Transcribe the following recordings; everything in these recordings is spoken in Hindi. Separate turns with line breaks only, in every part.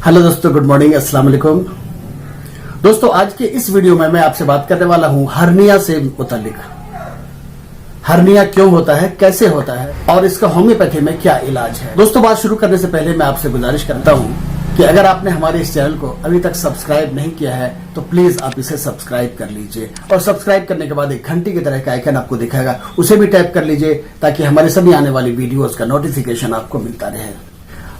हेलो दोस्तों, गुड मॉर्निंग, अस्सलाम वालेकुम। दोस्तों, आज के इस वीडियो में मैं आपसे बात करने वाला हूं हर्निया से मुतालिक। हर्निया क्यों होता है, कैसे होता है और इसका होम्योपैथी में क्या इलाज है। दोस्तों, बात शुरू करने से पहले मैं आपसे गुजारिश करता हूं कि अगर आपने हमारे इस चैनल को अभी तक सब्सक्राइब नहीं किया है तो प्लीज आप इसे सब्सक्राइब कर लीजिए और सब्सक्राइब करने के बाद एक घंटी की तरह का आइकन आपको दिखाएगा, उसे भी टैप कर लीजिए ताकि हमारे सभी आने वाली वीडियोस का नोटिफिकेशन आपको मिलता रहे।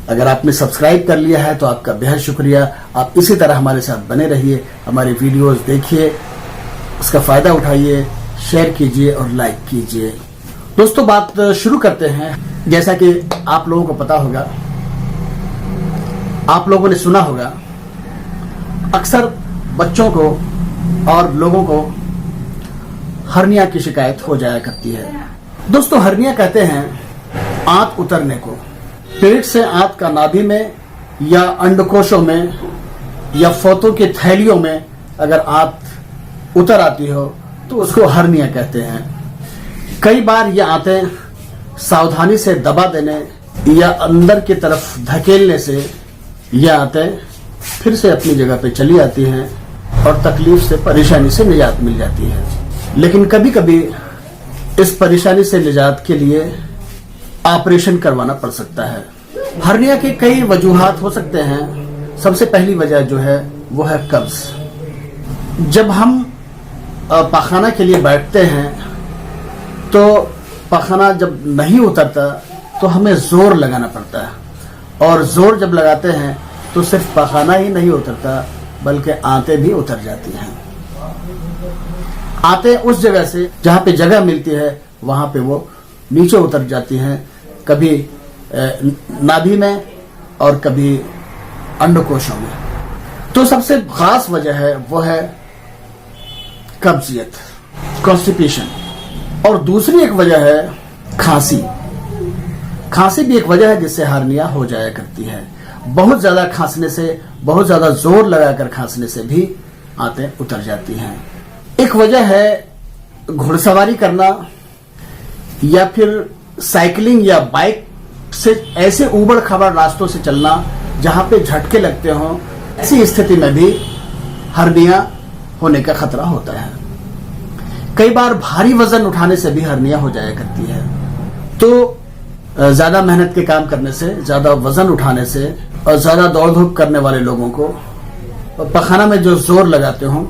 अगर आपने सब्सक्राइब कर लिया है तो आपका बेहद शुक्रिया। आप इसी तरह हमारे साथ बने रहिए, हमारी वीडियोस देखिए, उसका फायदा उठाइए, शेयर कीजिए और लाइक कीजिए। दोस्तों, बात शुरू करते हैं। जैसा कि आप लोगों को पता होगा, आप लोगों ने सुना होगा, अक्सर बच्चों को और लोगों को हर्निया की शिकायत हो जाया करती है। दोस्तों, हर्निया कहते हैं आंत उतरने को। पेट से आंत का नाभि में या अंडकोशों में या फोतों की थैलियों में अगर आंत उतर आती हो तो उसको हर्निया कहते हैं। कई बार ये आंतें सावधानी से दबा देने या अंदर की तरफ धकेलने से ये आंतें फिर से अपनी जगह पे चली आती हैं और तकलीफ से, परेशानी से निजात मिल जाती है। लेकिन कभी कभी इस परेशानी से निजात के लिए ऑपरेशन करवाना पड़ सकता है। हर्निया के कई वजूहात हो सकते हैं। सबसे पहली वजह जो है वो है कब्ज। जब हम पाखाना के लिए बैठते हैं तो पाखाना जब नहीं उतरता तो हमें जोर लगाना पड़ता है और जोर जब लगाते हैं तो सिर्फ पाखाना ही नहीं उतरता बल्कि आंतें भी उतर जाती हैं। आंतें उस जगह से जहां पे जगह मिलती है वहां पे वो नीचे उतर जाती हैं, कभी नाभि में और कभी अंडकोशों में। तो सबसे खास वजह है वो है कब्जियत, कॉन्स्टिपेशन। और दूसरी एक वजह है खांसी। खांसी भी एक वजह है जिससे हर्निया हो जाया करती है। बहुत ज्यादा खांसने से, बहुत ज्यादा जोर लगाकर खांसने से भी आंतें उतर जाती हैं। एक वजह है घुड़सवारी करना या फिर साइकिलिंग या बाइक से ऐसे ऊबड़ खाबड़ रास्तों से चलना जहां पे झटके लगते हों। ऐसी स्थिति में भी हर्निया होने का खतरा होता है। कई बार भारी वजन उठाने से भी हर्निया हो जाया करती है। तो ज्यादा मेहनत के काम करने से, ज्यादा वजन उठाने से और ज्यादा दौड़ धूप करने वाले लोगों को पखाना में जो जोर लगाते हों,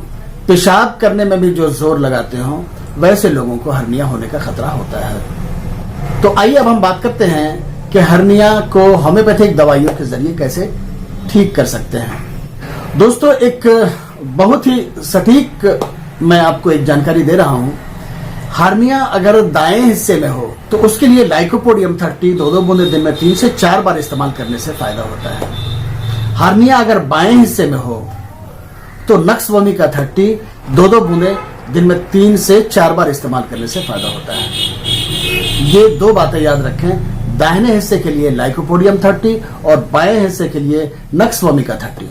पेशाब करने में भी जो जोर लगाते हों, वैसे लोगों को हर्निया होने का खतरा होता है। तो आइए अब हम बात करते हैं कि हर्निया को होम्योपैथिक दवाइयों के जरिए कैसे ठीक कर सकते हैं। दोस्तों, एक बहुत ही सटीक मैं आपको एक जानकारी दे रहा हूं। हर्निया अगर दाएं हिस्से में हो तो उसके लिए लाइकोपोडियम 30 2 बूंदे दिन में 3 से 4 बार इस्तेमाल करने से फायदा होता है। हर्निया अगर बाएं हिस्से में हो तो नक्स वोमिका 30 2 बूंदे दिन में 3 से 4 बार इस्तेमाल करने से फायदा होता है। ये दो बातें याद रखें। दाहिने हिस्से के लिए लाइकोपोडियम 30 और बाएं हिस्से के लिए नक्स वोमिका 30।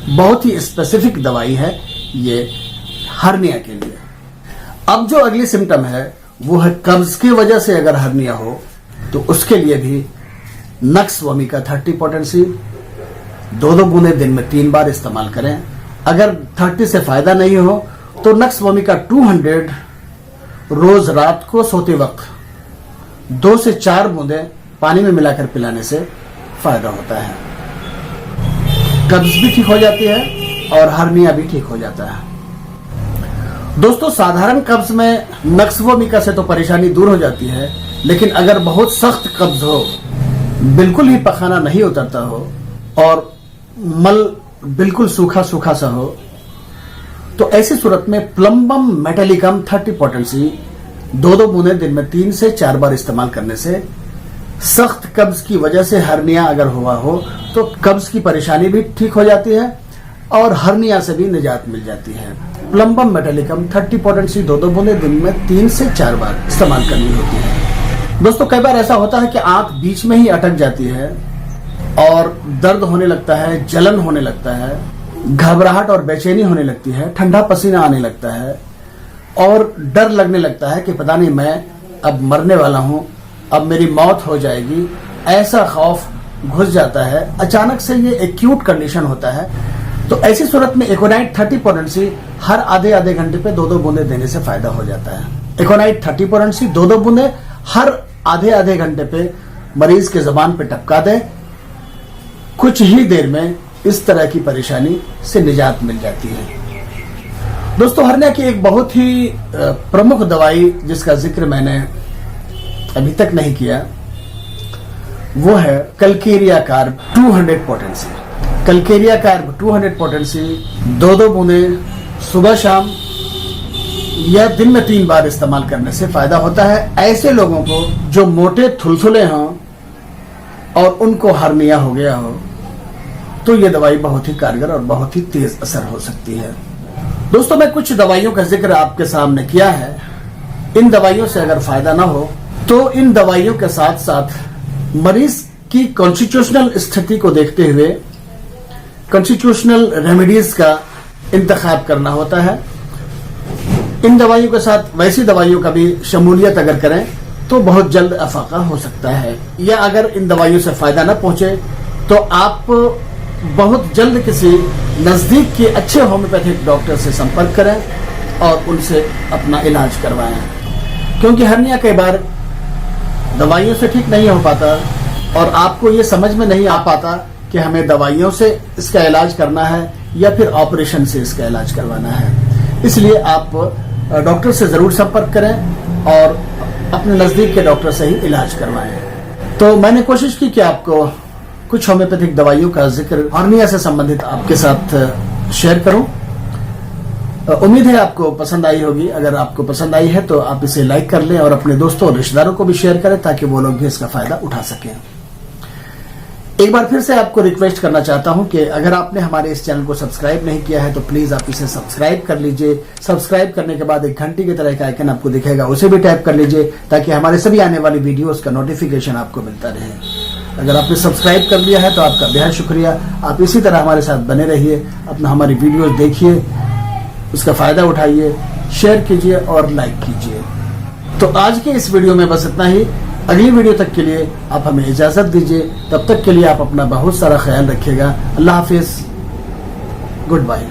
बहुत ही स्पेसिफिक दवाई है ये हर्निया के लिए। अब जो अगली सिम्टम है वो है कब्ज की वजह से अगर हर्निया हो तो उसके लिए भी नक्स वोमिका 30 पोटेंसी 2 बूंदे दिन में 3 बार इस्तेमाल करें। अगर 30 से फायदा नहीं हो तो नक्स वोमिका 200 रोज रात को सोते वक्त 2 से 4 बूंदे पानी में मिलाकर पिलाने से फायदा होता है। कब्ज भी ठीक हो जाती है और हर्निया भी ठीक हो जाता है। दोस्तों, साधारण कब्ज में नक्स वोमिका से तो परेशानी दूर हो जाती है, लेकिन अगर बहुत सख्त कब्ज हो, बिल्कुल ही पखाना नहीं उतरता हो और मल बिल्कुल सूखा सूखा सा हो, तो ऐसी सूरत में प्लम्बम मेटालिकम 30 पोटेंसी 2 बूंदे दिन में 3 से 4 बार इस्तेमाल करने से सख्त कब्ज की वजह से हर्निया अगर हुआ हो तो कब्ज की परेशानी भी ठीक हो जाती है और हर्निया से भी निजात मिल जाती है। प्लम्बम मेटालिकम 30 पोटेंसी 2 बूंदे दिन में 3 से 4 बार इस्तेमाल करनी होती है। दोस्तों, कई बार ऐसा होता है कि आंत बीच में ही अटक जाती है और दर्द होने लगता है, जलन होने लगता है, घबराहट और बेचैनी होने लगती है, ठंडा पसीना आने लगता है और डर लगने लगता है कि पता नहीं मैं अब मरने वाला हूं, अब मेरी मौत हो जाएगी। ऐसा खौफ घुस जाता है, अचानक से ये एक्यूट कंडीशन होता है, तो ऐसी सूरत में एकोनाइट 30 पोटेंसी हर आधे आधे घंटे पे 2-2 बूंदे देने से फायदा हो जाता है। एकोनाइट 30 पोटेंसी 2-2 बूंदे हर आधे आधे घंटे पे मरीज के जबान पे टपका दे, कुछ ही देर में इस तरह की परेशानी से निजात मिल जाती है। दोस्तों, हर्निया की एक बहुत ही प्रमुख दवाई जिसका जिक्र मैंने अभी तक नहीं किया, वो है Calcarea carb 200 potency. Calcarea carb 200 potency 2-2 बूंदे सुबह शाम या दिन में 3 बार इस्तेमाल करने से फायदा होता है ऐसे लोगों को जो मोटे थुलथुले हों और उनको हर्निया हो गया हो, तो ये दवाई बहुत ही कारगर और बहुत ही तेज असर हो सकती है। दोस्तों, मैं कुछ दवाइयों का जिक्र आपके सामने किया है। इन दवाइयों से अगर फायदा ना हो तो इन दवाइयों के साथ साथ मरीज की कॉन्स्टिट्यूशनल स्थिति को देखते हुए कॉन्स्टिट्यूशनल रेमेडीज का इंतखाब करना होता है। इन दवाइयों के साथ वैसी दवाइयों का भी शमूलियत अगर करें तो बहुत जल्द अफाका हो सकता है, या अगर इन दवाइयों से फायदा न पहुंचे तो आप बहुत जल्द किसी नजदीक के अच्छे होम्योपैथिक डॉक्टर से संपर्क करें और उनसे अपना इलाज करवाएं, क्योंकि हर्निया कई बार दवाइयों से ठीक नहीं हो पाता और आपको ये समझ में नहीं आ पाता कि हमें दवाइयों से इसका इलाज करना है या फिर ऑपरेशन से इसका इलाज करवाना है। इसलिए आप डॉक्टर से जरूर संपर्क करें और अपने नजदीक के डॉक्टर से ही इलाज करवाएं। तो मैंने कोशिश की कि आपको कुछ होम्योपैथिक दवाइयों का जिक्र हर्निया से संबंधित आपके साथ शेयर करूं। उम्मीद है आपको पसंद आई होगी। अगर आपको पसंद आई है तो आप इसे लाइक कर लें और अपने दोस्तों और रिश्तेदारों को भी शेयर करें ताकि वो लोग भी इसका फायदा उठा सकें। एक बार फिर से आपको रिक्वेस्ट करना चाहता हूं कि अगर आपने हमारे इस चैनल को सब्सक्राइब नहीं किया है तो प्लीज आप इसे सब्सक्राइब कर लीजिए। सब्सक्राइब करने के बाद एक घंटी की तरह का आइकन आपको दिखेगा, उसे भी टैप कर लीजिए ताकि हमारे सभी आने वाली वीडियोस का नोटिफिकेशन आपको मिलता रहे। अगर आपने सब्सक्राइब कर लिया है तो आपका बेहद शुक्रिया। आप इसी तरह हमारे साथ बने रहिए, अपना हमारी वीडियोस देखिए, उसका फायदा उठाइए, शेयर कीजिए और लाइक कीजिए। तो आज के इस वीडियो में बस इतना ही। अगली वीडियो तक के लिए आप हमें इजाजत दीजिए। तब तक के लिए आप अपना बहुत सारा ख्याल रखिएगा। अल्लाह हाफिज, गुड बाय।